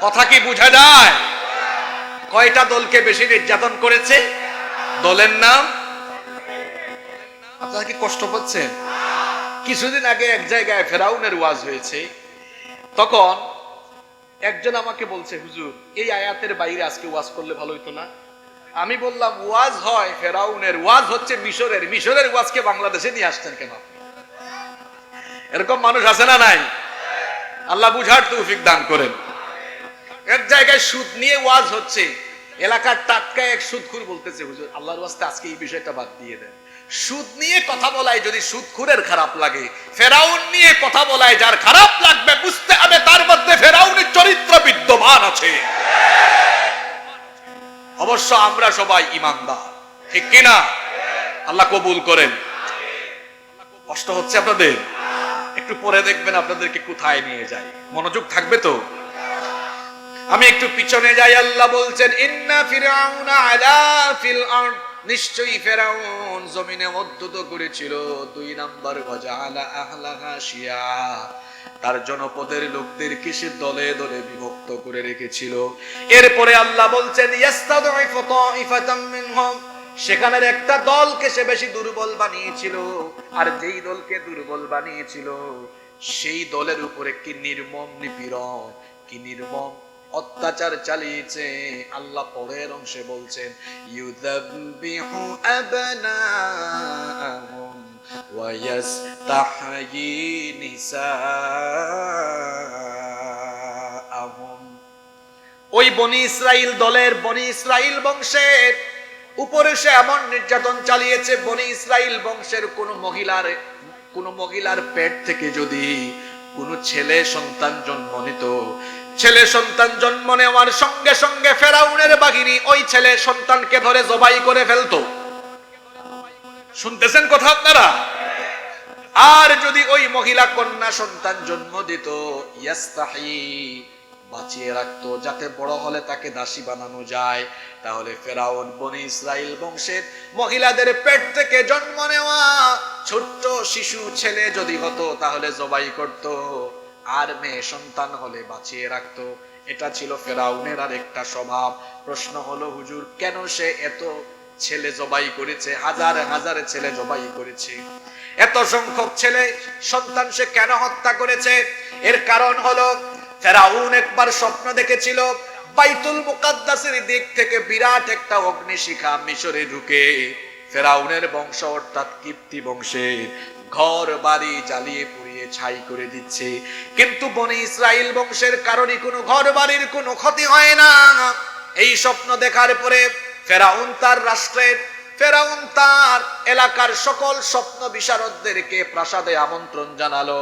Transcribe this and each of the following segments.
কথা কি বোঝা যায়? কয়টা দলকে বেশি নির্যাতন করেছে? দলের নাম? আপনারা কি কষ্ট পাচ্ছেন? কিছুদিন আগে এক জায়গায় ফেরাউনের ওয়াজ হয়েছে, তখন একজন আমাকে বলছে, হুজুর এই আয়াতের বাইরে আজকে ওয়াজ করলে ভালো হইতো না? আমি বললাম, ওয়াজ হয় ফেরাউনের, ওয়াজ হচ্ছে মিশরের, মিশরের ওয়াজকে বাংলাদেশে নিয়ে আসছেন কেন? এরকম মানুষ আছে না নাই? আল্লাহ বুঝার তৌফিক দান করেন। এক জায়গায় সুদ নিয়ে ওয়াজ হচ্ছে, এলাকার টাটকা এক সুদখুর বলতেছে, হুজুর আল্লাহর ওয়াস্তে আজকে এই বিষয়টা বাদ দিয়ে দেন। সুদ নিয়ে কথা বলায় যদি সুদখুরের খারাপ লাগে, ফেরাউন নিয়ে কথা বলায় যার খারাপ লাগবে, বুঝতে হবে তার মধ্যে ফেরাউনের চরিত্র বিদ্যমান আছে। অবশ্য আমরা সবাই ঈমানদার, ঠিক কিনা? আল্লাহ কবুল করেন। কষ্ট হচ্ছে আপনাদের? একটু পরে দেখবেন আপনাদেরকে কোথায় নিয়ে যায়। মনোযোগ থাকবে তো? আমি একটু পিছনে যাই। আল্লাহ বলছেন, ইন্না ফিরআউনা আলা ফিল আরদ, নিশ্চয়ই ফেরাউন জমিনে মধ্যত করেছিল। 2 নাম্বার, ওয়াজআলা আহলাহা শিয়া, তার জনপদের লোকদেরকে সে দলে দলে বিভক্ত করে রেখেছিল। এরপরে আল্লাহ বলছেন, ইয়াস্তাদঈফু তাঈফাতাম মিনহুম, সেখানের একটা দলকে সে বেশি দুর্বল বানিয়েছিল। আর যেই দলকে দুর্বল বানিয়েছিল সেই দলের উপরে কি নির্মম নিপীড়ন, কি নির্মম অত্যাচার চালিয়েছে। আল্লাহ পরের অংশে বলছেন, ইউযাব্বিহু আবনাআহুম ওয়া ইস্তাহয়ী নিসাআহুম। ওই বনি ইসরাইল দলের, বনি ইসরাইল বংশের উপরে সে এমন নির্যাতন চালিয়েছে, বনি ইসরাইল বংশের কোন মহিলার পেট থেকে যদি কোন ছেলে সন্তান জন্ম নিত, ছেলে সন্তান জন্ম নেওয়ার সঙ্গে সঙ্গে ফেরাউনের বাহিনী ওই ছেলে সন্তানকে ধরে জবাই করে ফেলতো। শুনতেছেন কথা আপনারা? আর যদি ওই মহিলা কন্যা সন্তান জন্ম দিত, ইয়াস্তাহি, বাঁচিয়ে রাখতো যাতে বড় হলে তাকে দাসী বানানো যায়। তাহলে ফেরাউন বনি ইসরাইল বংশের মহিলাদের পেট থেকে জন্ম নেওয়া ছোট্ট শিশু ছেলে যদি হতো তাহলে জবাই করত, আর মেয়ে সন্তান হলে বাঁচিয়ে রাখতো। এটা ছিল ফেরাউনের আর একটা স্বভাব। প্রশ্ন হলো, হুজুর কেন সে এত ছেলে জবাই করেছে? হাজার হাজার ছেলে জবাই করেছে, এত সংখ্যক ছেলে সন্তান সে কেন হত্যা করেছে? এর কারণ হলো, ফেরাউন একবার স্বপ্ন দেখেছিল, বাইতুল মুকাদ্দাসের দিক থেকে বিরাট একটা অগ্নিশিখা মিশরে ঢুকে ফেরাউনের বংশ অর্থাৎ কিপ্তি বংশের ঘর বাড়ি জ্বালিয়ে পুড়িয়ে ছাই করে দিচ্ছে। কিন্তু বনি ইসরাইল বংশের কারণে কোনো ঘর বাড়ির কোনো ক্ষতি হয় না। এই স্বপ্ন দেখার পরে ফেরাউন তার রাষ্ট্রের, ফেরাউন তার এলাকার সকল স্বপ্ন বিশারদদেরকে প্রাসাদে আমন্ত্রণ জানালো।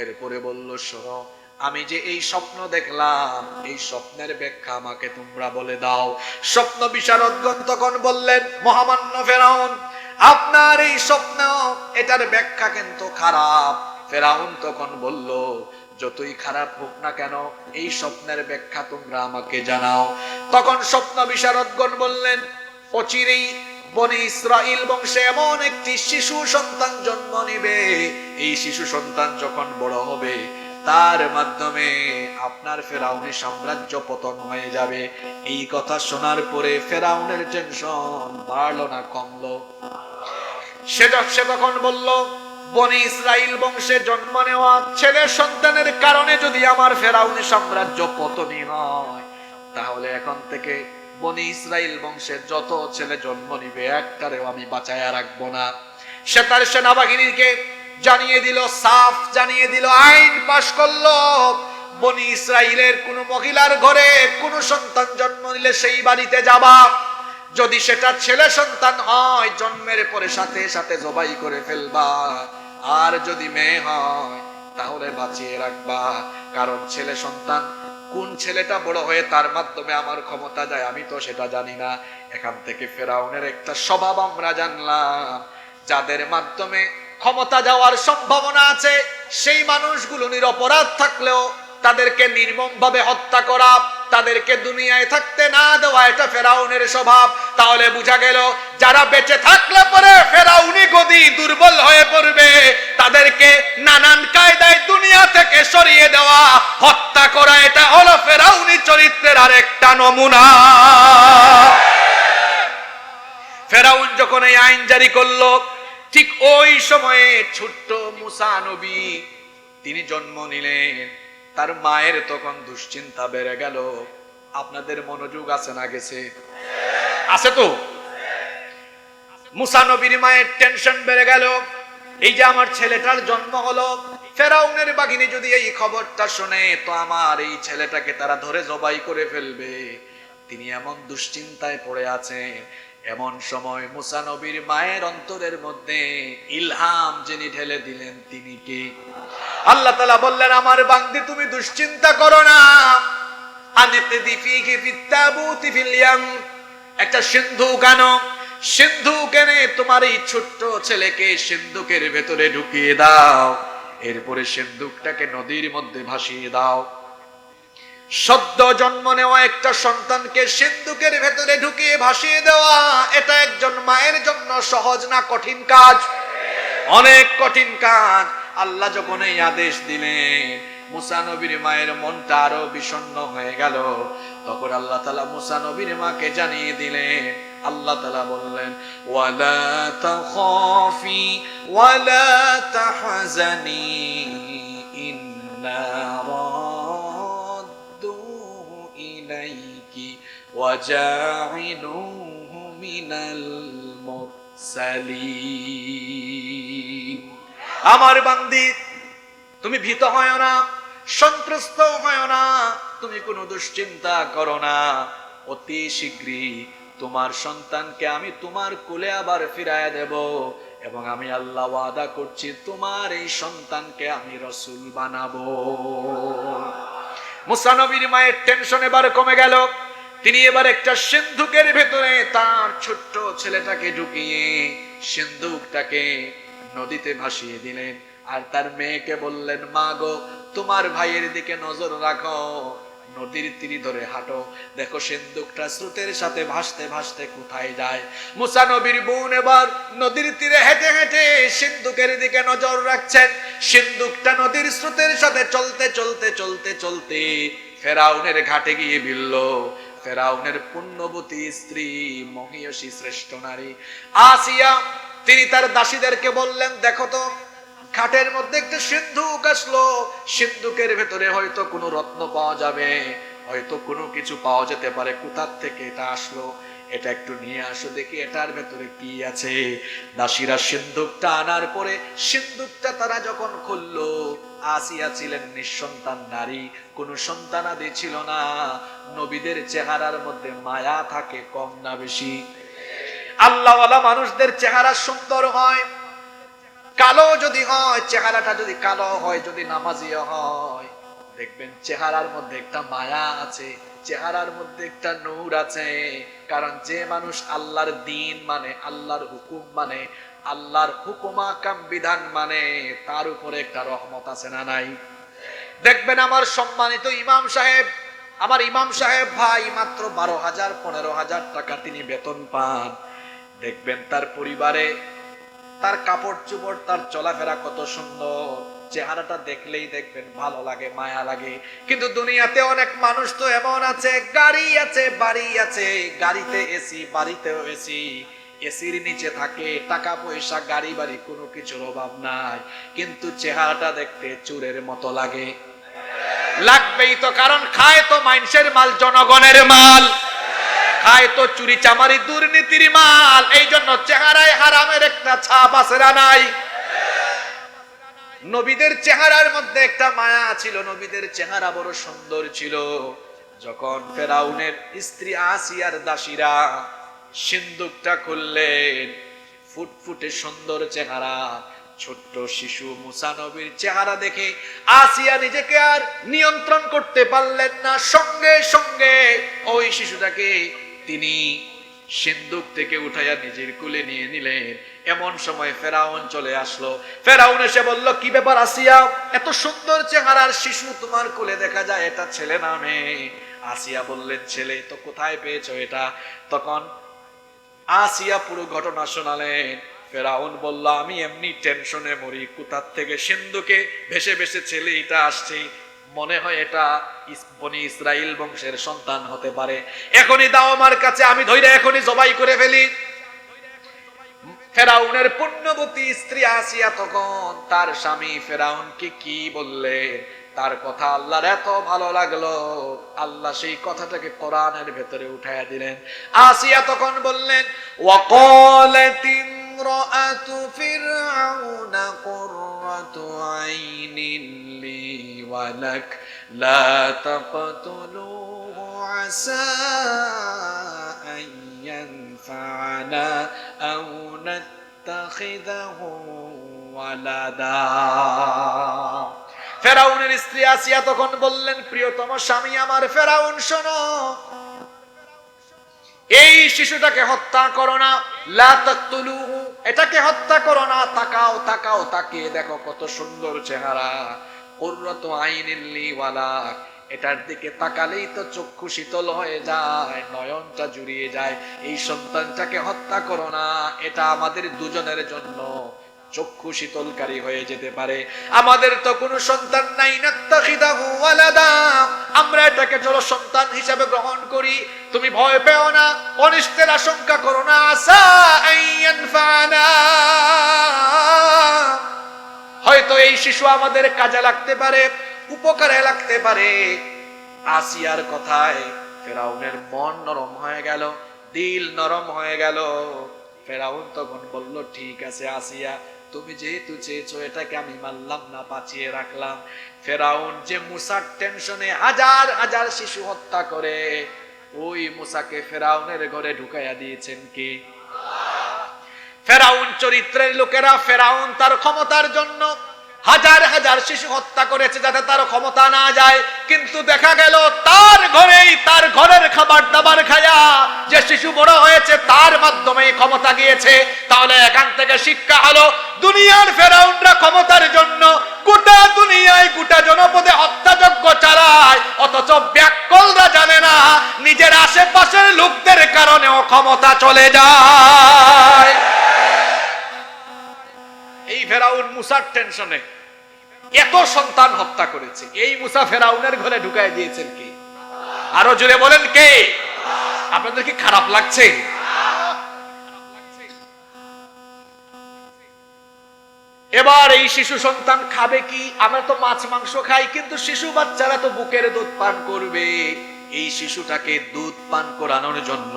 এরপরে বলল, শোনো, আমি যে এই স্বপ্ন দেখলাম, এই স্বপ্নের ব্যাখ্যা আমাকে তোমরা বলে দাও। স্বপ্ন বিশারদগণ তখন বললেন, মহামান্য ফেরাউন, আপনার এই স্বপ্ন, এটার ব্যাখ্যা কিন্তু খারাপ। ফেরাউন তখন বলল, যতই খারাপ হোক না কেন, এই স্বপ্নের ব্যাখ্যা তোমরা আমাকে জানাও। তখন স্বপ্ন বিশারদগণ বললেন, অচিরেই বনি ইসরাইল বংশে এমন একটি শিশু সন্তান জন্ম নিবে, এই শিশু সন্তান যখন বড় হবে তার মাধ্যমে আপনার ফেরাউনের সাম্রাজ্য পতন হয়ে যাবে। এই কথা শোনার পরে ফেরাউনের টেনশন বাড়লো না কমলো? সে তখন বলল, বনি ইসরাইল বংশে জন্ম নেওয়া ছেলে সন্তানের কারণে যদি আমার ফেরাউনের সাম্রাজ্য পতনই হয়, তাহলে এখন থেকে বনি ইসরাইল বংশের যত ছেলে জন্ম নিবে একটারেও আমি বাঁচায়া রাখবো না। সে তার সেনাবাহিনীকে জানিয়ে দিল, সাফ জানিয়ে দিল, আইন পাশ করলো, বনি ইসরাইলের কোন মহিলার ঘরে কোন সন্তান জন্ম নিলে সেই বাড়িতে যাবা, যদি সেটা ছেলে সন্তান হয় জন্মের পরে সাথে সাথে জবাই করে ফেলবা, আর যদি মেয়ে হয় তাহলে বাঁচিয়ে রাখবা। কারণ ছেলে সন্তান কোন ছেলেটা বড় হয়ে তার মাধ্যমে আমার ক্ষমতা যায় আমি তো সেটা জানি না। এখান থেকে ফেরাউনের একটা স্বভাব আমরা জানলাম, যাদের মাধ্যমে ক্ষমতা যাওয়ার সম্ভাবনা আছে সেই মানুষগুলো নিরপরাধ থাকলেও তাদেরকে নির্মম ভাবে হত্যা করা, তাদেরকে দুনিয়ায় থাকতে না দেওয়া, এটা ফেরাউনের স্বভাব। তাহলে বোঝা গেল, যারা বেঁচে থাকলে পরে ফেরাউনি গদি দুর্বল হয়ে পড়বে, তাদেরকে নানান কায়দায় দুনিয়া থেকে সরিয়ে দেওয়া, হত্যা করা, এটা হলো ফেরাউনি চরিত্রের আরেকটা নমুনা। ফেরাউন যখন এই আইন জারি করলো, ঠিক ওই সময়ে ছোট্ট মুসা নবী তিনি জন্ম নিলেন। তার মায়ের তখন দুশ্চিন্তা বেড়ে গেল। আপনাদের মনোযোগ আছে না গেছে? আছে তো? মুসা নবীর মায়ের টেনশন বেড়ে গেল, এই যে আমার ছেলেটার জন্ম হলো, ফেরাউনের বাহিনী যদি এই খবরটা শুনে তো আমার এই ছেলেটাকে তারা ধরে জবাই করে ফেলবে। তিনি এমন দুশ্চিন্তায় পড়ে আছেন। এমন সময় মুসা নবীর মায়ের অন্তরের মধ্যে ইলহাম যিনি ঢেলে দিলেন তিনি কে? আল্লাহ তাআলা বললেন, আমার বান্দী তুমি দুশ্চিন্তা করো না, একটা সিন্ধুক আনো, সিন্ধুক এনে তোমার এই ছোট্ট ছেলেকে সিন্ধুকের ভেতরে ঢুকিয়ে দাও, এরপরে সিন্ধুকটাকে নদীর মধ্যে ভাসিয়ে দাও। সদ্য জন্ম নেওয়া একটা সন্তানকে সিন্ধুকের ভেতরে ঢুকিয়ে ভাসিয়ে দেওয়া, এটা একজন মায়ের জন্য সহজ না কঠিন কাজ? অনেক কঠিন কাজ। আল্লাহ যখন এই আদেশ দিলেন, মুসা নবীর মায়ের মনটা আরো বিষণ্ণ হয়ে গেল। তখন আল্লাহ তাআলা মুসা নবীর মাকে জানিয়ে দিলেন, আল্লাহ তাআলা বললেন, ওয়ালা তাখাফি ওয়ালা তাহজানি ইন্না রাদ্দুহু ইলাইকি ওয়া জা'iলুহু মিনাল মুরসালিন। আমার বান্দী তুমি ভীত হয় না, সন্ত্রস্ত হয় না, তুমি কোনো দুশ্চিন্তা করো না। অতি শীঘ্রই তোমার সন্তানকে আমি তোমার কোলে আবার ফিরায় দেব, এবং আমি আল্লাহ ওয়াদা করছি তোমার এই সন্তানকে আমি রাসূল বানাবো। মুসা নবীর মায়ের টেনশন এবার কমে গেল। তিনি এবার একটা সিন্ধুকের ভেতরে তার ছোট্ট ছেলেটাকে ঢুকিয়ে সিন্ধুকটাকে নদীতে ভাসিয়ে দিলেন। আর তার মেয়েকে বললেন, মা গো, তোমার ভাইয়ের দিকে নজর রাখো, নদীর তীরে ধরে হাঁটো, দেখো সিন্ধুকটা স্রোতের সাথে ভাসতে ভাসতে কোথায় যায়। মুসা নবীর বোন এবার নদীর তীরে হেঁটে হেঁটে সিন্ধুকের দিকে নজর রাখছেন। সিন্ধুকটা নদীর স্রোতের সাথে চলতে চলতে চলতে চলতে ফেরাউনের ঘাটে গিয়ে ভিড়ল। ফেরাউনের পুণ্যবতী স্ত্রী, মহিয়সী শ্রেষ্ঠ নারী আসিয়া, তিনি তার দাসীদেরকে বললেন, দেখো তো ঘাটের মধ্যে একটা সিন্ধুক আসলো, সিন্ধুকের ভেতরে হয়তো কোনো রত্ন পাওয়া যাবে, হয়তো কোনো কিছু পাওয়া যেতে পারে। কোথার থেকে এটা আসলো, এটা একটু নিয়ে আসো দেখি এটার ভেতরে কি আছে। দাসীরা সিন্ধুকটা আনার পরে সিন্ধুকটা তারা যখন খুললো, আসিয়া ছিলেন নিঃসন্তান নারী, কোনো সন্তানাদি ছিল না। নবীদের চেহারার মধ্যে মায়া থাকে কম না বেশি? আল্লাহওয়ালা মানুষদের চেহারা সুন্দর হয়, কালো যদি হয়, চেহারাটা যদি কালো হয়, যদি নামাজিও হয়, দেখবেন চেহারার মধ্যে একটা মায়া আছে, চেহারার মধ্যে একটা নূর আছে। কারণ যে মানুষ আল্লাহর দ্বীন মানে, আল্লাহর হুকুম মানে, আল্লাহর হুকুমাকাম বিধান মানে, তার উপরে একটা রহমত আছে না নাই? দেখবেন আমার সম্মানিত ইমাম সাহেব, আমার ইমাম সাহেব ভাই মাত্র 12,000 15,000 টাকা তিনি বেতন পান। দেখবেন তার পরিবারে তার কাপড় চোপড়, তার চলাফেরা কত সুন্দর, চেহারাটা দেখলেই দেখবেন ভালো লাগে, মায়া লাগে। কিন্তু দুনিয়াতে অনেক মানুষ তো এমন আছে, গাড়ি আছে, বাড়ি আছে, গাড়িতে এসি, বাড়িতেও এসি, এসির নিচে থাকে, টাকা পয়সা, গাড়ি বাড়ি কোনো কিছুর অভাব নাই, কিন্তু চেহারাটা দেখতে চোরের মতো লাগে। লাগবেই তো, কারণ খায় তো মানুষের মাল, জনগণের মাল, খায় তো চুরি চামারি দুর্নীতির মাল, এই জন্য চেহারায় হারামের একটা ছাপ আছে না নাই? নবীদের চেহারার মধ্যে একটা মায়া ছিল, নবীদের চেহারা বড় সুন্দর ছিল। যখন ফেরাউনের স্ত্রী আসিয়ার দাসীরা সিন্ধুকটা খুললেন, ফুটফুটে সুন্দর চেহারা, ছোট্ট শিশু মুসা নবীর চেহারা দেখে আসিয়া নিজেকে আর নিয়ন্ত্রণ করতে পারলেন না। সঙ্গে সঙ্গে ওই শিশুটাকে তিনি সিন্ধুক থেকে উঠাইয়া নিজের কোলে নিয়ে নিলেন। এমন সময় ফেরাউন চলে আসলো। ফেরাউন এসে বলল, কি ব্যাপার আসিয়া, এত সুন্দর চেহারার শিশু তোমার কোলে দেখা যায়, এটা ছেলে না মেয়ে? আসিয়া বললেন, ছেলে। তো কোথায় পেয়েছো এটা? তখন আসিয়া পুরো ঘটনা শোনালেন। ফেরাউন বলল, আমি এমনি টেনশনে মরি, কোথার থেকে সিন্ধুকে ভেসে ভেসে ছেলে এটা আসছে। মনে হয় এটা বনি ইসরাইল বংশের সন্তান হতে পারে, এখনই দাও আমার কাছে, আমি ধইরা এখনই জবাই করে ফেলি। ফেরাউনের পুণ্যবতী স্ত্রী আসিয়া তখন তার স্বামী ফেরাউনকে কি বললেন, তার কথা আল্লাহর এত ভালো লাগলো, আল্লাহ সেই কথাটাকে কোরআনের ভেতরে উঠায়া দিলেন। আসিয়া তখন বললেন, ওয়াকালাত ইমরাআতু ফিরআউনা কুররাতু আইনিন লি ওয়া লাক লা তাকতুলুহু আসা আন ইয়ানফা'না আও নাত্তাখিযাহু ওয়ালাদা। ফেরাউনের স্ত্রী আসিয়া তখন বললেন, প্রিয়তম স্বামী আমার ফেরাউন, শোনো, এই শিশুটাকে হত্যা করো না, লা তাকতুলুহু, এটাকে হত্যা করো না, তাকাও তাকাও তাকে দেখো কত সুন্দর চেহারা, কুররাতু আইনিন লি ওয়া লাক, এটার দিকে তাকালেই তো চক্ষু শীতল হয়ে যায়, নয়নটা জুড়িয়ে যায়, এই সন্তানটাকে হত্যা করো না, এটা আমাদের দুজনের জন্য চক্ষু শীতলকারী হয়ে যেতে পারে, আমাদের তো কোনো সন্তান নাই, নাত্তাখিদাহু ওয়ালাদা, আমরা এটাকে চলো সন্তান হিসেবে গ্রহণ করি, তুমি ভয় পেও না, অনিষ্টের আশঙ্কা করো না, আসা আইয়ানফানা, হয়তো এই শিশু আমাদের কাজে লাগতে পারে, উপকারে লাগতে পারে। আসিয়ার কথায় ফেরাউনের মন নরম হয়ে গেল, দিল নরম হয়ে গেল। ফেরাউন তখন বলল, ঠিক আছে আসিয়া, তুমি যেহেতু চেয়েছো এটাকে আমি মানলাম না, বাঁচিয়ে রাখলাম। ফেরাউন যে মুসার টেনশনে হাজার হাজার শিশু হত্যা করে, ওই মুসাকে ফেরাউনের ঘরে ঢুকাইয়া দিয়েছেন কি? ফেরাউন চরিত্রের লোকেরা, ফেরাউন তার ক্ষমতার জন্য হাজার হাজার শিশু হত্যা করেছে যাতে তার ক্ষমতা না যায়, কিন্তু দেখা গেল তার ঘরেই, তার ঘরের খাবার দাবার খায়া যে শিশু বড় হয়েছে তার মাধ্যমেই ক্ষমতা গিয়েছে। তাহলে এখান থেকে শিক্ষা হলো, দুনিয়ার ফেরাউনরা ক্ষমতার জন্য গোটা দুনিয়ায় গোটা জনপদে হত্যাযজ্ঞ চালায়, অথচ ব্যাককলরা জানে না নিজের আশেপাশের লোকদের কারণেও ক্ষমতা চলে যায়। এই ফেরাউন মুসার টেনশনে এত সন্তান হত্যা করেছে, এই মুসা ফেরাউনের ঘরে ঢুকায় দিয়েছেন কি? আরো জোরে বলেন কে? আপনাদের কি খারাপ লাগছে? এবার এই শিশু সন্তান খাবে কি? আমরা তো মাছ মাংস খাই, কিন্তু শিশু বাচ্চারা তো বুকের দুধ পান করবে। এই শিশুটাকে দুধ পান করানোর জন্য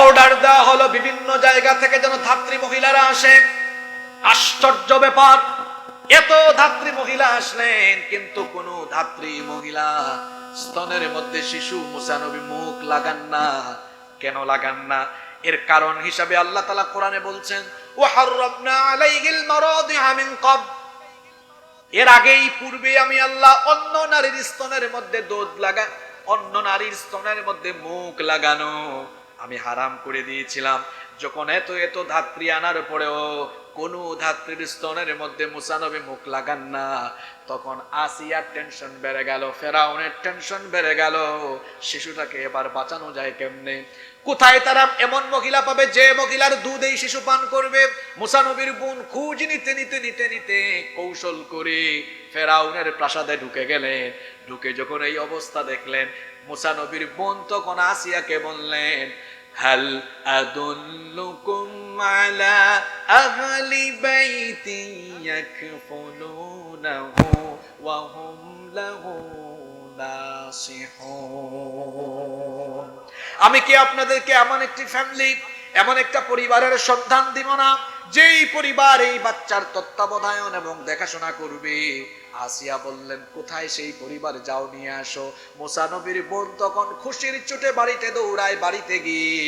অর্ডার দেওয়া হলো বিভিন্ন জায়গা থেকে যেন ধাত্রী মহিলারা আসে। আশ্চর্য ব্যাপার, এত ধাত্রী মহিলা আসলেন, কিন্তু কোন ধাত্রী মহিলা স্তনের মধ্যে শিশু মুসা নবী মুখ লাগান না। কেন লাগান না? এর কারণ হিসাবে আল্লাহ তাআলা কোরআনে বলছেন, ওয়া হাররামনা আলাইহিল মারাদিআ মিন ক্বাব, এর আগেই পূর্বে আমি আল্লাহ অন্য নারীর স্তনের মধ্যে দুধ লাগা, অন্য নারীর স্তনের মধ্যে মুখ লাগানো আমি হারাম করে দিয়েছিলাম। যখন এত এত ধাত্রী আনার পরেও কোন ধাত্রীর স্তনের মধ্যে মুসা নবী মুখ লাগান না, তখন আসিয়ার টেনশন বেড়ে গেল, ফেরাউনের টেনশন বেড়ে গেল, শিশুটাকে এবার বাঁচানো যায় কেমনে? কোথায় তারা এমন মহিলা পাবে যে মহিলার দুধ এই শিশু পান করবে? মুসা নবীর বোন খোঁজ নিতে নিতে নিতে নিতে কৌশল করে ফেরাউনের প্রাসাদে ঢুকে গেলেন। ঢুকে যখন এই অবস্থা দেখলেন, মুসা নবীর বোন তখন আসিয়াকে বললেন, হাল আদুল্লুকুম আলা আহলি বাইতি ইয়াকফুলুনাহু ওয়া হুম লাহু নাসিহুন, আমি কি আপনাদেরকে এমন একটি ফ্যামিলি, এমন একটা পরিবারের সন্ধান দিব না যেই পরিবার এই বাচ্চার তত্ত্বাবধান এবং দেখাশোনা করবে? আসিয়া বললেন, কোথায় সেই পরিবার, যাও নিয়ে আসো। মুসা নবীর বোন তখন খুশির চোটে বাড়িতে দৌড়ায়, বাড়িতে গিয়ে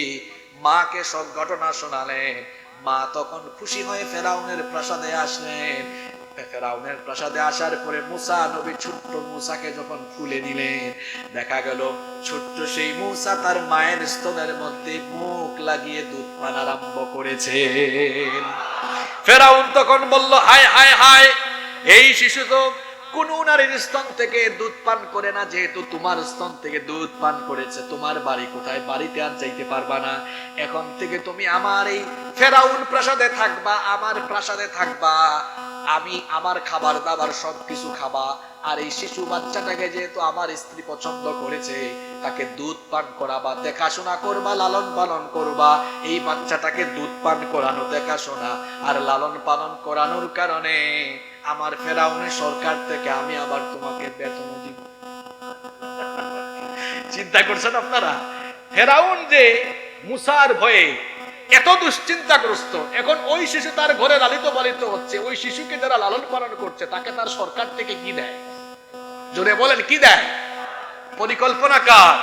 মাকে সব ঘটনা শোনালেন। মা তখন খুশি হয়ে ফেরাউনের প্রাসাদে আসলেন। ফেরাউনের প্রাসাদে আসার পরে মুসা নবী ছোট্ট মুসাকে যখন খুলে নিলেন, দেখা গেল ছোট্ট সেই মুসা তার মায়ের স্তনের মধ্যে মুখ লাগিয়ে দুধ পান আরম্ভ করেছেন। ফেরাউন তখন বলল, হায় হায় হায়, এই শিশু তো কোন নারীর স্তন থেকে দুধ পান করে না, যেহেতু তোমার স্তন থেকে দুধ পান করেছে, তোমার বাড়ি কোথায়? বাড়িতে আর যাইতে পারবা না, এখন থেকে তুমি আমার এই ফেরাউন প্রাসাদে থাকবা, আমার প্রাসাদে থাকবা। আমি আমার খাবার দাবার সবকিছু খাবা, আর এই শিশু বাচ্চাটাকে যেহেতু আমার স্ত্রী পছন্দ করেছে, তাকে দুধ পান করাবা, দেখাশোনা করবা, লালন পালন করবা। এই বাচ্চাটাকে দুধ পান করানো, দেখাশোনা আর লালন পালন করানোর কারণে আমার ফেরাউনের সরকার থেকে আমি আবার তোমাকে বেতন দিব। চিন্তা করছেন আপনারা? ফেরাউন যে মুসার ভয়ে এত দুশ্চিন্তাগ্রস্ত, এখন ওই শিশু তার ঘরে লালিত পালিত হচ্ছে, ওই শিশুকে যারা লালন পালন করছে তাকে তার সরকার থেকে কি দেয়? জোরে বলেন কি দেয়? পরিকল্পনা কার?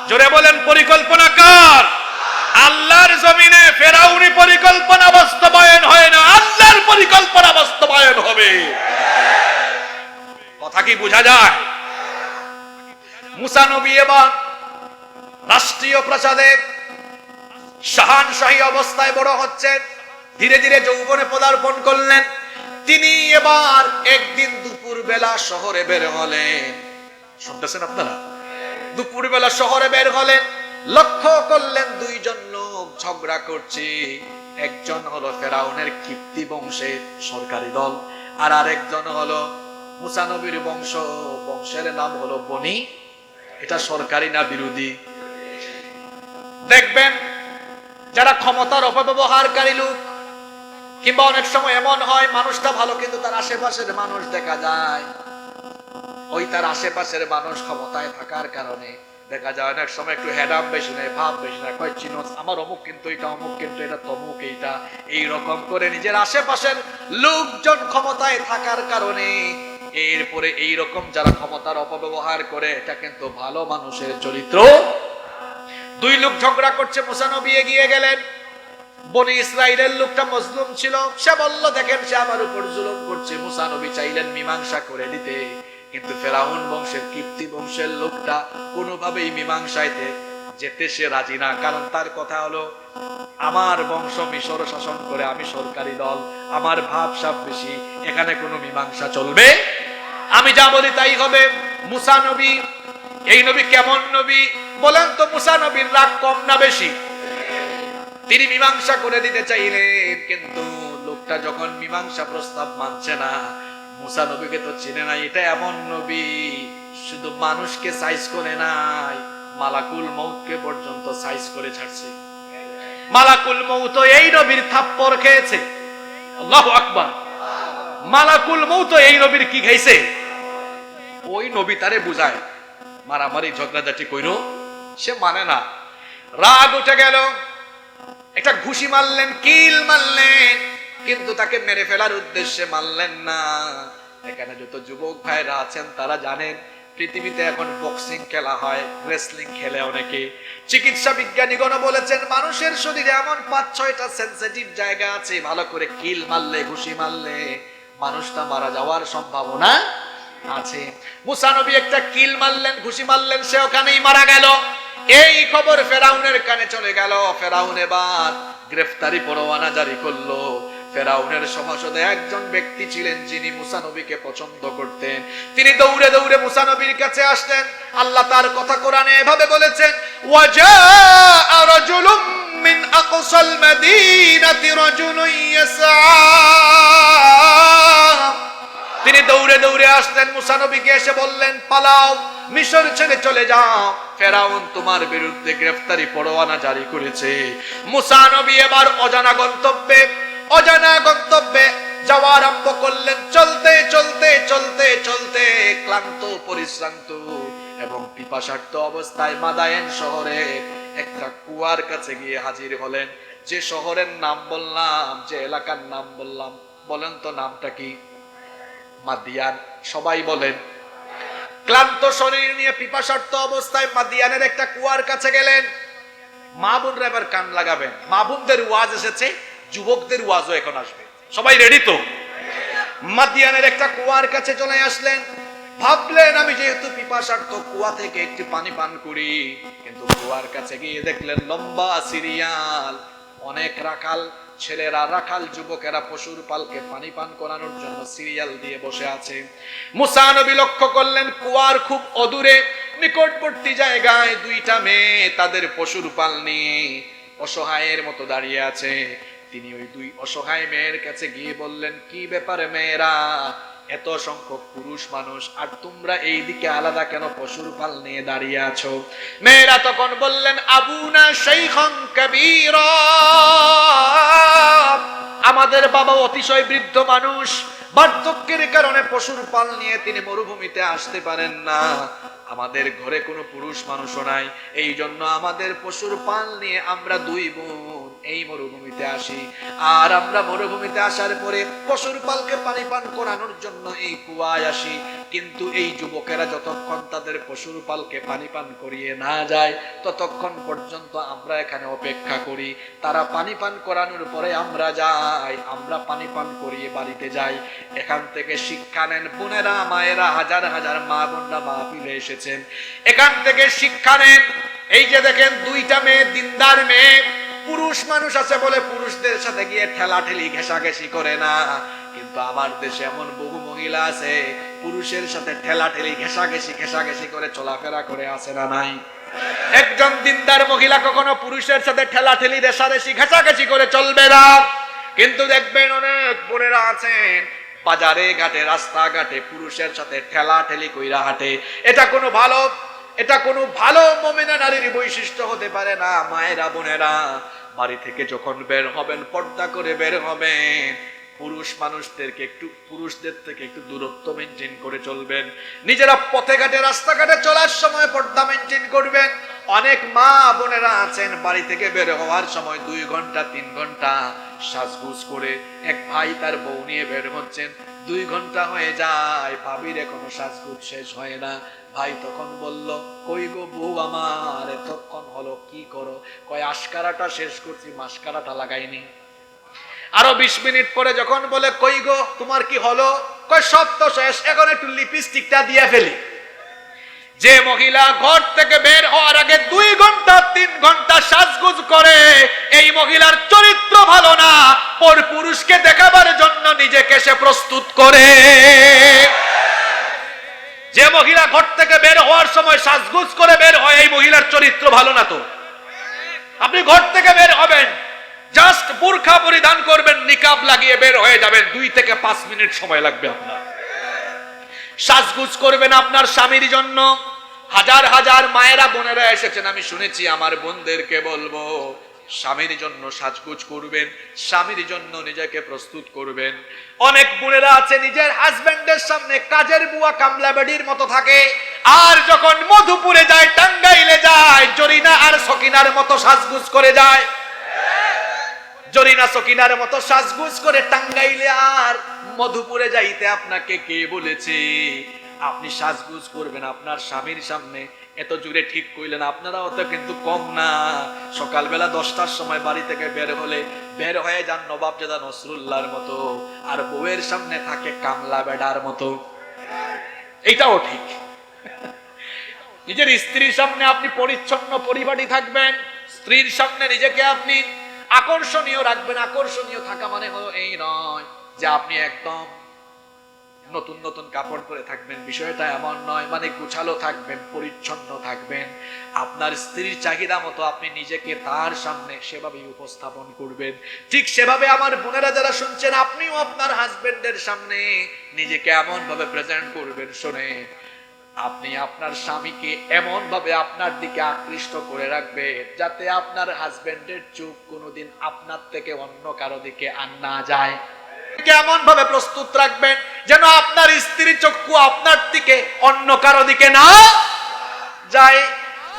জোরে বলেন পরিকল্পনা কার? আল্লাহর জমিনে ফেরাউনি পরিকল্পনা বাস্তবায়ন হয় না, আল্লাহর পরিকল্পনা বাস্তবায়ন হবে। কথা কি বোঝা যায়? মুসা নবী এবার রাষ্ট্রীয় প্রাসাদে শাহানশাহী অবস্থায় বড় হচ্ছেন, ধীরে ধীরে যৌবনে পদার্পণ করলেন। তিনি এবার একদিন দুপুর বেলা শহরে বের হলেন। শুনতেছেন আপনারা? দুপুর বেলা শহরে বের হলেন, লক্ষ্য করলেন দুইজন লোক ঝগড়া করছে। একজন হলো ফেরাউনের কিপ্তি বংশের সরকারি দল, আর আরেকজন হলো মুসা নবীর বংশের নাম হলো বনি। এটা সরকারি না বিরোধী? দেখবেন যারা ক্ষমতার অপব্যবহারকারী লোক, কিংবা অনেক সময় এমন হয় মানুষটা ভালো কিন্তু তার আশেপাশের মানুষ দেখা যায়, ওই তার আশেপাশের মানুষ ক্ষমতায় থাকার কারণে দেখা যায় অনেক সময় একটু হেডাম বেশি নেয়, ভাব বেশি নেয়, কয় চিনোস আমার অমুক কিন্তু এটা, অমুক কিন্তু এটা, তমুক এইটা, এইরকম করে নিজের আশেপাশের লোকজন ক্ষমতায় থাকার কারণে এরপরে এইরকম যারা ক্ষমতার অপব্যবহার করে, এটা কিন্তু ভালো মানুষের চরিত্র। দুই লোক ঝগড়া করছে, মুসা নবী এগিয়ে গেলেন। বনি ইসরাইলের লোকটা মজলুম ছিল, সে বলল দেখেন সে আমার উপর জুলুম করছে। মুসা নবী চাইলেন মীমাংসা করে দিতে, কিন্তু ফেরাউন বংশের কীর্তি বংশের লোকটা কোনোভাবেই মীমাংসাইতে যেতে সে রাজি না। কারণ তার কথা হলো আমার বংশ মিশর শাসন করে, আমি সরকারি দল, আমার ভাবসাব বেশি, এখানে কোনো মীমাংসা চলবে, আমি যা বলি তাই হবে। মুসা নবী, এই নবী কেমন নবী বলেন তো? মুসা নবীর রাগ কম না বেশি? তিনি মীমাংসা করে দিতে চাইলেন, কিন্তু লোকটা যখন মীমাংসা প্রস্তাব মানছে না, মুসা নবীকে তো চিনে নাই, এটা এমন নবী শুধু মানুষকে সাইজ করে নাই, মালাকুল মউতকে পর্যন্ত সাইজ করে ছাড়ছে। মালাকুল মউত এই নবীর থাপ্পড় খেয়েছে। আল্লাহু আকবার। মালাকুল মউত এই নবীর কি খাইছে? ওই নবী তারে বুঝায় মারামারি ঝগড়াঝাটি কইরো, সে মানে না, রাগ উঠে গেল, একটা ঘুষি মারলেন, কিল মারলেন, কিন্তু তাকে মেরে ফেলার উদ্দেশ্যে মারলেন না। এখানে যত যুবক ভাইরা আছেন তারা জানেন পৃথিবীতে এখন বক্সিং খেলা হয়, রেসলিং খেলে অনেকে। চিকিৎসা বিজ্ঞানীগণ বলেছেন মানুষের শরীরে এমন 5-6টা সেনসিটিভ জায়গা আছে, ভালো করে কিল মারলে, ঘুষি মারলে মানুষটা মারা যাওয়ার সম্ভাবনা আছে। মুসা নবী একটা কিল মারলেন, ঘুষি মারলেন, সে ওখানেই মারা গেল। এই খবর ফেরাউনের কানে চলে গেল। ফেরাউন এবার গ্রেফতারি পরোয়ানা জারি করলো। ফেরাউনের সভাসদে একজন ব্যক্তি ছিলেন যিনি মুসা নবীকে পছন্দ করতেন। তিনি দৌড়ে দৌড়ে মুসা নবীর কাছে আসলেন। আল্লাহ তার কথা কোরআনে এভাবে বলেছেন, ওয়াজাআ রাজুলুম মিন আকসাল মাদিনাতি রাজুলুন ইয়াসআ। তিনি দৌড়ে দৌড়ে আসলেন, মুসা নবীকে এসে বললেন পালাও, মিশর ছেড়ে চলে যাও, ফেরাউন তোমার বিরুদ্ধে গ্রেফতারি পরোয়ানা জারি করেছে। মুসা নবী এবার অজানা গন্তব্যে যাওয়া আরম্ভ করলেন। চলতে চলতে চলতে চলতে ক্লান্ত, পরিশ্রান্ত এবং পিপাসার্ত অবস্থায় মাদায়েন শহরে একটা কুয়ার কাছে গিয়ে হাজির হলেন। যে শহরের নাম বললাম, যে এলাকার নাম বললাম, বলেন তো নামটা কি? মাদিয়ান। সবাই বলেন। ক্লান্ত শরীর নিয়ে পিপাসার্ত অবস্থায় মাদিয়ানের একটা কুয়ার কাছে গেলেন। মা বোনরা এবার কান লাগাবেন, মা বোনদের ওয়াজ এসেছে, যুবকদের ওয়াজও এখন আসবে। সবাই রেডি তো? মাদিয়ানের একটা কুয়ার কাছে চলে আসলেন। ভাবলেন আমি যেহেতু পিপাসার্ত, কুয়া থেকে একটু পানি পান করি। কিন্তু কুয়ার কাছে গিয়ে দেখলেন লম্বা সিরিয়াল, অনেক রাখাল ছেলেরা, রাখাল যুবকেরা পশুর পালকে পানি পান করানোর জন্য সিরিয়াল দিয়ে বসে আছে। মুসা নবী লক্ষ্য করলেন কুয়ার খুব অদূরে নিকটবর্তী জায়গায় দুইটা মেয়ে তাদের পশুর পাল নিয়ে অসহায়ের মতো দাঁড়িয়ে আছে। তিনি ওই দুই অসহায় মেয়ের কাছে গিয়ে বললেন, কি ব্যাপারে মেয়েরা, এত সংখ্যক পুরুষ মানুষ আর তোমরা এই দিকে আলাদা কেন পশুর পাল নিয়ে দাঁড়িয়ে আছো? মেয়েরা তখন বললেন, আবুনা শাইখান কাবীরা, আমাদের বাবা অতিশয় বৃদ্ধ মানুষ, বার্ধক্যের কারণে পশুর পাল নিয়ে তিনি মরুভূমিতে আসতে পারেন না। আমাদের ঘরে কোনো পুরুষ মানুষও নাই, এই জন্য আমাদের পশুর পাল নিয়ে আমরা দুই বোন এই মরুভূমিতে আসি। আর আমরা মরুভূমিতে আসার পরে পশুর পালকে পানি পান করানোর জন্য এই কুয়ায় আসি। কিন্তু এই যুবকেরা যতক্ষণ তাদের পশুর পালকে পানি পান করিয়ে না যায় ততক্ষণ পর্যন্ত আমরা এখানে অপেক্ষা করি। তারা পানি পান করানোর পরে আমরা যাই, আমরা পানি পান করিয়ে বাড়িতে যাই। এখান থেকে শিক্ষা নেন বোনেরা, মায়েরা, হাজার হাজার মা বোনরা মাহফিলে এসেছেন, এখান থেকে শিক্ষা নেন। এই যে দেখেন দুইটা মেয়ে, দিনদার মেয়ে, পুরুষ মানুষ আছে বলে পুরুষদের সাথে গিয়ে ঠেলাঠেলি ঘেঁষাঘেঁষি করে না। কিন্তু আমার দেশে এমন বহু মহিলা আছে পুরুষের সাথে ঠেলাঠেলি ঘেঁষাঘেঁষি করে চলাফেরা করে, আছে না নাই? একজন দিনদার মহিলা কখনো পুরুষের সাথে ঠেলাঠেলি রেষারেষি ঘেঁষাঘেঁষি করে চলবে না। কিন্তু দেখবেন অনেক বোনেরা আছেন বাজারে ঘাটে রাস্তাঘাটে পুরুষের সাথে ঠেলাঠেলি কইরা হাঁটে। এটা কোনো ভালো মুমিনা নারীর বৈশিষ্ট্য হতে পারে না। মায়েরা, বোনেরা, বাড়ি থেকে যখন বের হবেন পর্দা করে বের হবেন। পুরুষদের থেকে একটু দূরত্ব মেনটেন করে চলবেন। নিজেরা পথে ঘাটে রাস্তাঘাটে চলার সময় পর্দা মেনটেন করবেন। অনেক মা বোনেরা আছেন বাড়ি থেকে বের হওয়ার সময় 2 ঘন্টা 3 ঘন্টা সাজগুজ করে, এক ভাই তার বউ নিয়ে বের হচ্ছেন, 2 ঘন্টা হয়ে যায়, ভাবির এখনো সাজগুজ শেষ হয় না। ভাই তখন বলল, কই গো বউ আমার, এতক্ষণ হলো কি করো? কয় আশকারাটা শেষ করছি, মাসকারাটা লাগাইনি। আরো 20 মিনিট পরে যখন বলে, কই গো তোমার কি হলো? কয় সব তো শেষ, এখন একটু লিপস্টিকটা দিয়ে ফেলি। যে মহিলা ঘর থেকে বের হওয়ার আগে 2 ঘন্টা 3 ঘন্টা সাজগুজ করে, এই মহিলার চরিত্র ভালো না। পর পুরুষকে দেখাবার জন্য নিজেকে সে প্রস্তুত করে। যে মহিলা ঘর থেকে বের হওয়ার সময় সাজগুজ করে বের হয়, এই মহিলার চরিত্র ভালো না। তো আপনি ঘর থেকে বের হবেন, জাস্ট বুরখা পরিধান করবেন, নিকাব লাগিয়ে বের হয়ে যাবেন, 2 থেকে 5 মিনিট সময় লাগবে আপনার। সাজগুজ করবেন আপনার স্বামীর জন্য। হাজার হাজার মায়েরা বোনেরা এসেছেন, আমি শুনেছি, আমার বোনদেরকে বলবো স্বামীর জন্য সাজগুজ করবেন, স্বামীর জন্য নিজেকে প্রস্তুত করবেন। অনেক বোনেরা আছে নিজের হাজবেন্ডের সামনে কাজের বুয়া কামলা বেডির মতো থাকে, আর যখন মধুপুরে যায়, টাঙ্গাইলে যায়, জরিনা আর সকিনার মতো সাজগুজ করে যায়। জরিনা সকিনার মতো সাজগুজ করে টাঙ্গাইলে আর মধুপুরে যাইতে আপনাকে কে বলেছে? আপনি সাজগুজ করবেন আপনার স্বামীর সামনে। এত জোরে ঠিক কইলেন, আপনারাও তো কিন্তু কম না। সকালবেলা 10টার সময় বাড়ি থেকে বের হলে বের হয়ে যান নবাবজাদা নসরুল্লাহর মতো, আর বউয়ের সামনে থাকে কামলা বেডার মতো। এইটাও ঠিক। নিজের স্ত্রীর সামনে আপনি পরিচ্ছন্ন পরিপাটি থাকবেন, স্ত্রীর সামনে নিজেকে আপনি আকর্ষণীয় রাখবেন। আকর্ষণীয় থাকা মানে হলো এই নয় যে আপনি একদম নতুন নতুন কাপড় পরে থাকবেন, বিষয়টা এমন নয়। মানে গুছালো থাকবেন, পরিচ্ছন্ন থাকবেন, আপনার স্ত্রীর চাহিদা মতো আপনি নিজেকে তার সামনে সেভাবে উপস্থাপন করবেন। ঠিক সেভাবে আমার বোনেরা যারা শুনছেন, আপনিও আপনার হাজবেন্ডের সামনে নিজেকে এমন ভাবে প্রেজেন্ট করবেন, শুনে আপনি আপনার স্বামীকে এমন ভাবে আপনার দিকে আকৃষ্ট করে রাখবেন যাতে আপনার হাজবেন্ডের চোখ কোনোদিন আপনার থেকে অন্য কারো দিকে আর না যায়। কেমন ভাবে প্রস্তুত রাখবেন যেন আপনার স্ত্রীর চক্ষু আপনার দিকে অন্য কারো দিকে না যায়।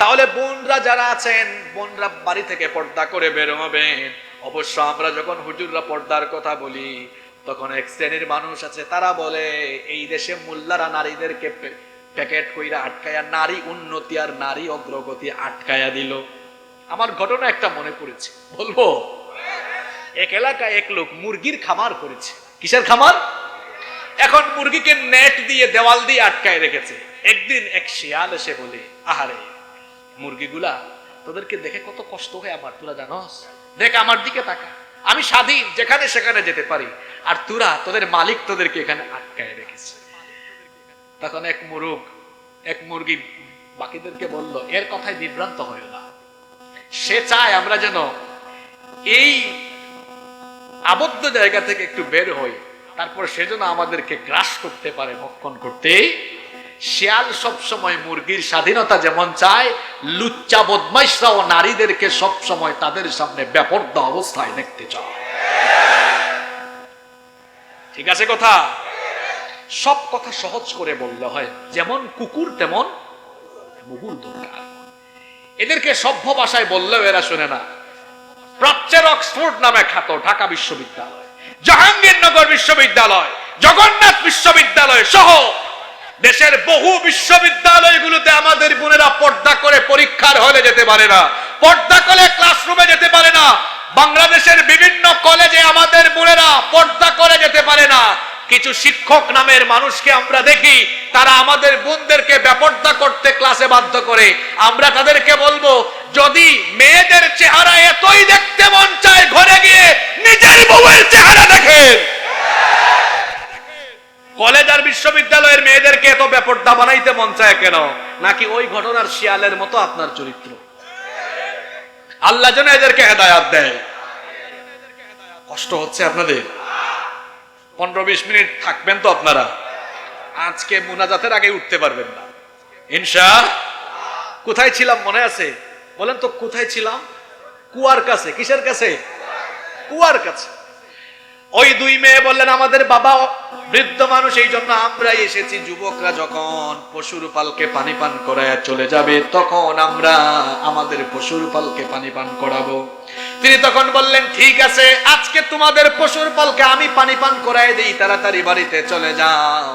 তাহলে বোনরা যারা আছেন, বোনরা বাড়ি থেকে পর্দা করে বের হবেন। অবশ্য আমরা যখন হুজুররা পর্দার কথা বলি, তখন এক শ্রেণীর মানুষ আছে, তারা বলে এই দেশে মোল্লারা নারীদেরকে প্যাকেট কইরা আটকায়া নারী উন্নতি আর নারী অগ্রগতি আটকায়া দিল। আমার ঘটনা একটা মনে পড়েছে, বলবো। এক এলাকায় এক লোক মুরগির খামার করেছে। কিসের খামার? এখন মুরগিকে নেট দিয়ে দেওয়াল দিয়ে আটকায় রেখেছে। একদিন এক শিয়াল এসে বলে, আহারে মুরগিগুলা, তোদেরকে দেখে কত কষ্ট হয় আমার, তোরা জানোস? দেখ আমার দিকে তাকা, আমি স্বাধীন, যেখানে সেখানে যেতে পারি, আর তোদের মালিক তোদেরকে এখানে আটকায় রেখেছে। তখন এক মুরগি বাকিদেরকে বলল, এর কথায় বিভ্রান্ত হয় না, সে চায় আমরা যেন এই আবদ্ধ জায়গা থেকে একটু বের হই, তারপর সেজন্য আমাদেরকে গ্রাস করতে পারে, ভক্ষণ করতে। শিয়াল সব সময় মুরগির স্বাধীনতা যেমন চায়, লুচ্চা বদমাইশরাও নারীদেরকে সব সময় তাদের সামনে বেপরদা অবস্থায় দেখতে চায়। ঠিক আছে কথা? সব কথা সহজ করে বললে হয়, যেমন কুকুর তেমন মুগুর দরকার। এদেরকে সভ্য ভাষায় বললেও এরা শুনে না। প্রাচ্যের অক্সফোর্ড নামে খ্যাত ঢাকা বিশ্ববিদ্যালয়, জাহাঙ্গীরনগর বিশ্ববিদ্যালয়, জগন্নাথ বিশ্ববিদ্যালয় সহ দেশের বহু বিশ্ববিদ্যালয়গুলোতে আমাদের বোনেরা পর্দা করে পরীক্ষার হলে যেতে পারে না, পর্দা করে ক্লাসরুমে যেতে পারে না। বাংলাদেশের বিভিন্ন কলেজে আমাদের বোনেরা পর্দা করে যেতে পারে না। কিছু শিক্ষক নামের মানুষকে আমরা দেখি, তারা আমাদের বোনদেরকে বেপর্দা করতে ক্লাসে বাধ্য করে। আমরা তাদেরকে বলবো, যদি মেয়েদের চেহারা এতই দেখতে মন চায়, ঘরে গিয়ে নিজের বউয়ের চেহারা দেখেন। কলেজ আর বিশ্ববিদ্যালয়ের মেয়েদেরকে এত বেপর্দা বানাইতে মন চায় কেন? নাকি ওই ঘটনার শিয়ালের মতো আপনার চরিত্র? আল্লাহ যেন এদেরকে হেদায়াত দেয়। কষ্ট হচ্ছে আপনাদের? 15-20 মিনিট থাকবেন তো আপনারা? আজকে মুনাজাতের আগে উঠতে পারবেন না ইনশাআল্লাহ। কোথায় ছিলাম মনে আছে? বলেন তো কোথায় ছিলাম? কুয়ার কাছে। কিসের কাছে? কুয়ার কাছে। ওই দুই মেয়ে বললেন, আমাদের বাবা বৃদ্ধ মানুষ, এই জন্য আমরাই এসেছি। যুবকরা যখন পশুর পালকে পানি পান করায় চলে যাবে, তখন আমরা আমাদের পশুর পালকে পানি পান করাবো। তিনি তখন বললেন, ঠিক আছে, আজকে তোমাদের পশুর পালকে আমি পানি পান করায় দিই, তাড়াতাড়ি বাড়িতে চলে যাও।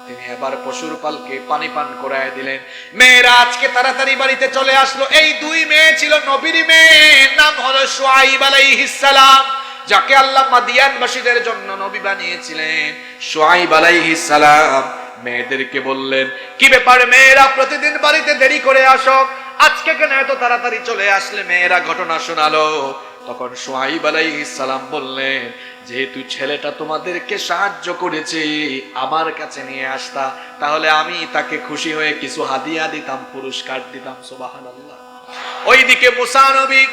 তিনি এবার পশুর পালকে পানি পান করায় দিলেন। মেয়েরা আজকে তাড়াতাড়ি বাড়িতে চলে আসলো। এই দুই মেয়ে ছিল নবীর মেয়ে, নাম হলো শুআইব আলাইহিস সালাম, যাকে আল্লাহ মাদিয়ানবাসীদের জন্য নবী বানিয়েছিলেন। শুআইব আলাইহিস সালাম মেয়েদেরকে বললেন, কি ব্যাপার মেয়েরা, প্রতিদিন বাড়িতে দেরি করে আসো, আজকে কেন এত তাড়াতাড়ি চলে আসলে? মেয়েরা ঘটনা শোনালো। তখন শুআইব আলাইহিস সালাম বললেন, যেহেতু ছেলেটা তোমাদেরকে সাহায্য করেছে, আমার কাছে নিয়ে আসতা, তাহলে আমি তাকে খুশি হয়ে কিছু হাদিয়া দিতাম, পুরস্কার দিতাম। সুবহানাল্লাহ। ওইদিকে মুসা নবী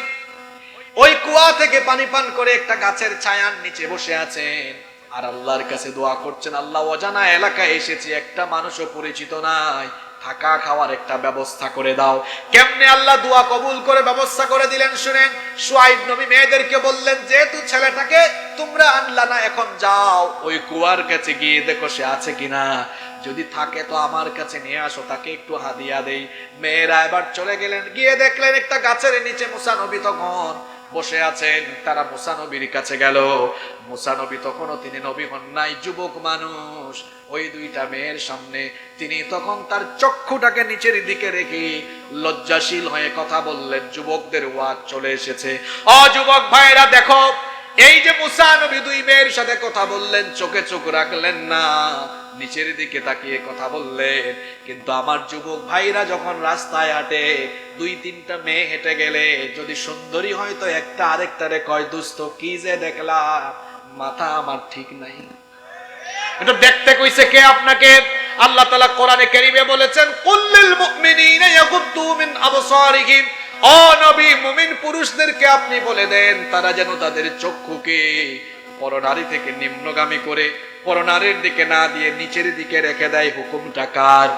ওই কুয়া থেকে পানি পান করে একটা গাছের ছায়ার নিচে বসে আছেন আর আল্লাহর কাছে দোয়া করছেন, আল্লাহ, অজানা এলাকায় এসেছি, একটা মানুষও পরিচিত নাই, থাকা খাওয়ার একটা ব্যবস্থা করে দাও। কেমনে আল্লাহ দোয়া কবুল করে ব্যবস্থা করে দিলেন শুনেন। শুআইব নবী মেয়েদেরকে বললেন, যেহেতু ছেলেটাকে তোমরা আনলা না, এখন যাও ওই কুয়ার কাছে গিয়ে দেখো সে আছে কিনা, যদি থাকে তো আমার কাছে নিয়ে আসো, তাকে একটু হাদিয়া দেই। মেয়েরা এবার চলে গেলেন, গিয়ে দেখলেন একটা গাছের নিচে মুসা নবী তখন বসে আছেন। তারা মুসা নবীর কাছে গেল। মুসা নবী তখনও তিনি নবী হন নাই, যুবক মানুষ। ওই দুইটা মেয়ের সামনে তিনি তখন তার চক্ষুটাকে নিচের দিকে রেখে লজ্জাশীল হয়ে কথা বললেন। যুবকদের ওয়াজ চলে এসেছে। ও যুবক ভাইরা দেখো, এই যে মুসা নবী দুই মেয়ের সাথে কথা বললেন, চোখে চোখ রাখলেন না, নিচের দিকে তাকিয়ে কথা বললেন। কিন্তু আমার যুবক ভাইরা যখন রাস্তায় হাঁটে, 2-3টা মেয়ে হেঁটে গেলে যদি সুন্দরী হয় তো একটা আরেকটারে কয়, দোস্ত কি যে দেখলাম, মাথা আমার ঠিক নাই। এটা দেখতে কইছে কে আপনাকে? আল্লাহ তাআলা কোরআনে কারীমে বলেছেন, কুল্লিল মুমিনিনা ইয়াগুদ্দু মিন আবসারিহিম, ও নবী মুমিন পুরুষদেরকে আপনি বলে দেন তারা যেন তাদের চক্ষুকে পরনারী থেকে নিম্নগামী করে পরনারীর দিকে না দিয়ে নিচের দিকে রেখে দেয়। হুকুমটা কার?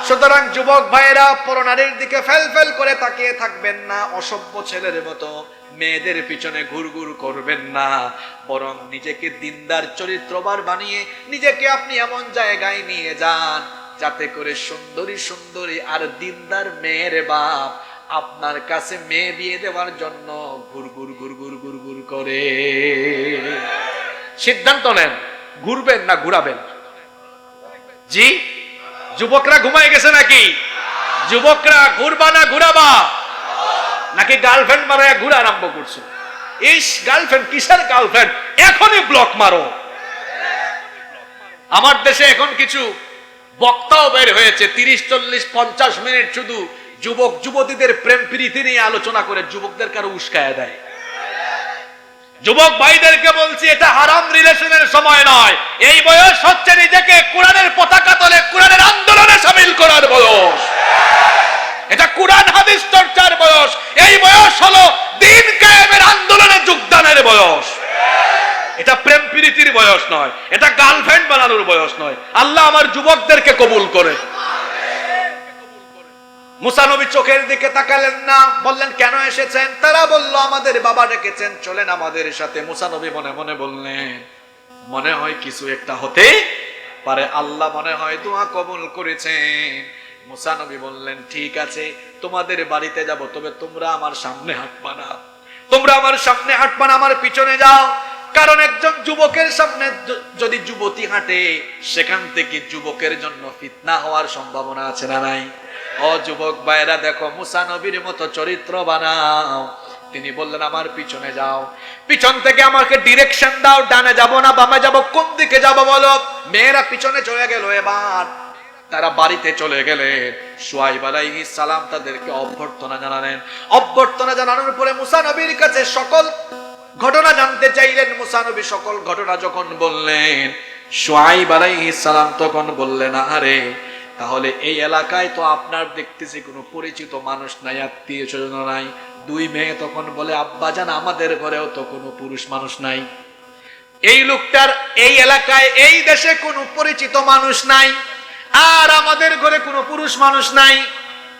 সুতরাং যুবক ভাইরা পরনারীর দিকে ফেল ফেল করে তাকিয়ে থাকবেন না, অসভ্য ছেলের মতো মেয়েদের পিছনে ঘুরঘুর করবেন না, বরং নিজেকে দিনদার চরিত্রবান বানিয়ে নিজেকে আপনি এমন জায়গায় নিয়ে যান যাতে করে সুন্দরী সুন্দরী আর দিনদার মেয়ের বাপ আপনার কাছে মেয়ে বিয়ে দেওয়ার জন্য ঘুরঘুর ঘুরঘুর ঘুরঘুর করে। সিদ্ধান্ত নেন, ঘুরবেন না ঘুরাবেন? জি, যুবকরা ঘুমায় গেছে নাকি? যুবকরা ঘুরবা না ঘুরাবা? নাকি গার্লফ্রেন্ড মারা ঘুরা আরম্ভ করছো? ইস, গার্লফ্রেন্ড কিসের গার্লফ্রেন্ড, এখনই ব্লক মারো। আমার দেশে এখন কিছু বক্তাও বের হয়েছে, 30-40-50 মিনিট শুধু যুবক যুবতীদের প্রেম প্রীতি নিয়ে আলোচনা করে যুবকদের কারো উস্কায়া দেয়। যুবক ভাইদেরকে বলছি, এটা হারাম রিলেশনের সময় নয়, এই বয়স হচ্ছে নিজেকে কোরআনের পতাকা তলে কোরআনের আন্দোলনে শামিল করার বয়স। এটা কোরআন হাদিস চর্চার বয়স। এই বয়স হলো দ্বীন কায়েমের আন্দোলনে যোগদানের বয়স। বয়স নয়, এটা গার্লফ্রেন্ড বানানোর বয়স নয়। আল্লাহ আমার যুবকদেরকে কবুল করে। মুসা নবী চোখের দিকে তাকালেন না, বললেন কেন এসেছেন? তারা বলল আমাদের বাবা ডেকেছেন, চলেন আমাদের সাথে। মুসা নবী মনে মনে বললেন মনে হয় কিছু একটা হতে পারে, আল্লাহ মনে হয় দোয়া কবুল করেছেন। মুসা নবী বললেন ঠিক আছে, তোমাদের বাড়িতে যাব, তবে তোমরা আমার সামনে হাঁটবা না, তোমরা আমার সামনে হাঁটবা না, আমার পিছনে যাও। কারণ একজন যুবকের সামনে যদি যুবতী হাঁটে, সেখান থেকে যুবকের জন্য ফিতনা হওয়ার সম্ভাবনা আছে না নাই? ও যুবক ভাইরা, দেখো মুসা নবীর মতো চরিত্র বানাও। তিনি বললেন আমার পিছনে যাও, পিছন থেকে আমাকে ডিরেকশন দাও, ডানে যাব না বামে যাব, কোন দিকে যাব বলো। মেয়েরা পিছনে চলে গেল। এবার তারা বাড়িতে চলে গেলেন। শুআয়ব আলাইহিস সালাম তাদেরকে অভ্যর্থনা জানালেন। অভ্যর্থনা জানানোর পরে মুসা নবীর কাছে সকল ঘটনা জানতে চাইলেন। মুসা নবী সকল ঘটনা যখন বললেন, শুআয়ব আলাইহিস সালাম তখন বললেন আরে তাহলে এই এলাকায় তো আপনার দেখতেছি কোনো পরিচিত মানুষ নাই, আত্মীয় স্বজন নাই। দুই মেয়ে তখন বলে আব্বাজান আমাদের ঘরেও তো কোনো পুরুষ মানুষ নাই, এই লোকটার এই এলাকায় এই দেশে কোনো পরিচিত মানুষ নাই, আর আমাদের ঘরে কোনো পুরুষ মানুষ নাই।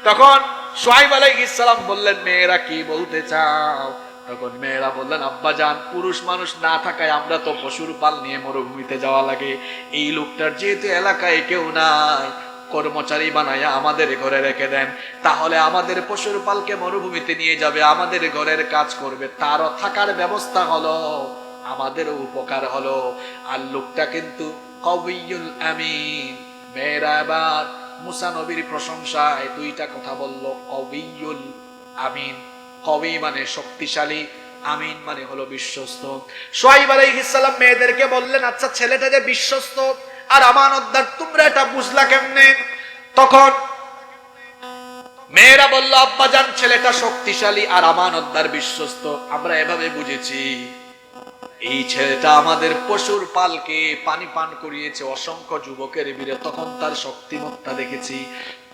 তখন শুআয়ব আলাইহিস সালাম বললেন মেয়েরা কি বলতে চাও? তখন মেয়েরা বললেন আব্বাজান পুরুষ মানুষ না থাকায় আমরা তো পশুর পাল নিয়ে মরুভূমিতে যাওয়া লাগে, এই লোকটার যেহেতু এলাকায় কেউ নাই, কর্মচারী বানায়া আমাদের ঘরে রেখে দেন, তাহলে আমাদের পশুর পালকে মরুভূমিতে নিয়ে যাবে, আমাদের ঘরের কাজ করবে, তারও থাকার ব্যবস্থা হলো, আমাদেরও উপকার হলো। আর লোকটা কিন্তু কবিয়ুল আমিন। মেয়েরা এবার মুসা নবীর প্রশংসায় দুইটা কথা বলল, কবিয়ুল আমিন। কবি মানে শক্তিশালী, আমিন মানে হলো বিশ্বস্ত। শুআয়ব আলাইহিস সালাম মেয়েদেরকে বললেন আচ্ছা ছেলেটা যে বিশ্বস্ত আর আমানতদার তোমরা এটা বুঝলা কেমনে? তখন মেয়েরা বলল আব্বাজান ছেলেটা শক্তিশালী আর আমানতদার বিশ্বস্ত আমরা এভাবে বুঝেছি, এই ছেলেটা আমাদের পশুর পালকে পানি পান করিয়েছে অসংখ্য যুবকের ভিড়ে, তখন তার শক্তিমত্তা দেখেছি।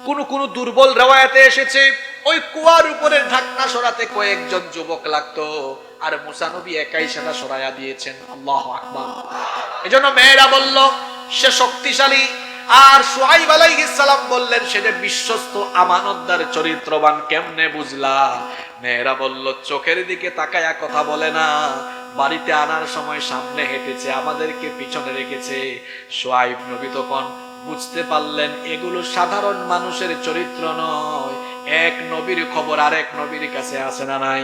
কোন কোন দুর্বল রিওয়ায়াতে এসেছে ওই কুয়ার উপরে ঢাকনা সরাতে কয়েকজন যুবক লাগতো, আর মুসা নবী একাই সেটা সরাইয়া দিয়েছেন। আল্লাহু আকবার। এজন্য মেয়েরা বলল সে শক্তিশালী, আর শুআয়ব আলাইহিস সালাম বললেন সে যে বিশ্বস্ত আমানতদার চরিত্রবান। কেমনে বুঝলা? মেয়েরা বলল চোখের দিকে তাকায়া কথা বলে না, বাড়িতে আনার সময় সামনে হেঁটেছে, আমাদেরকে পিছনে রেখেছে। শুআয়ব নবী তখন বুঝতে পারলেন এগুলো সাধারণ মানুষের চরিত্র নয়, এক নবীর খবর আরেক নবীর কাছে আসে না নাই?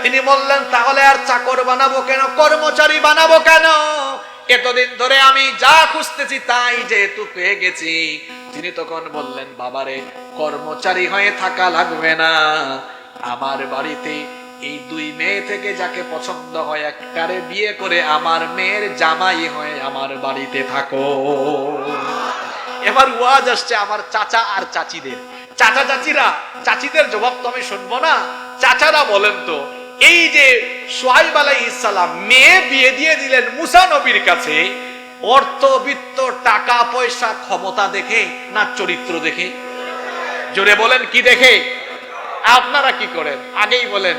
তিনি বললেন তাহলে আর চাকর বানাবো কেন, কর্মচারী বানাবো কেন? এতদিন ধরে আমি যা খুঁজতেছি তাই যেহেতু পেয়ে গেছি। তিনি তখন বললেন বাবারে কর্মচারী হয়ে থাকা লাগবে না, আমার বাড়িতে এই দুই মেয়ে থেকে যাকে পছন্দ হয় একটারে বিয়ে করে আমার মেয়ের জামাই হয়ে আমার বাড়িতে থাকো। এবার ওয়াজ আসছে আমার চাচা আর চাচিদের। চাচা চাচিরা, চাচিদের জবাব তো আমি শুনবো না, চাচারা বলেন তো এই যে শুআয়ব আলাইহিস সালাম মেয়ে বিয়ে দিয়ে দিলেন মুসা নবীর কাছে, অর্থ বিত্ত টাকা পয়সা ক্ষমতা দেখে না চরিত্র দেখে? জোরে বলেন কি দেখে? আপনারা কি করেন আগেই বলেন।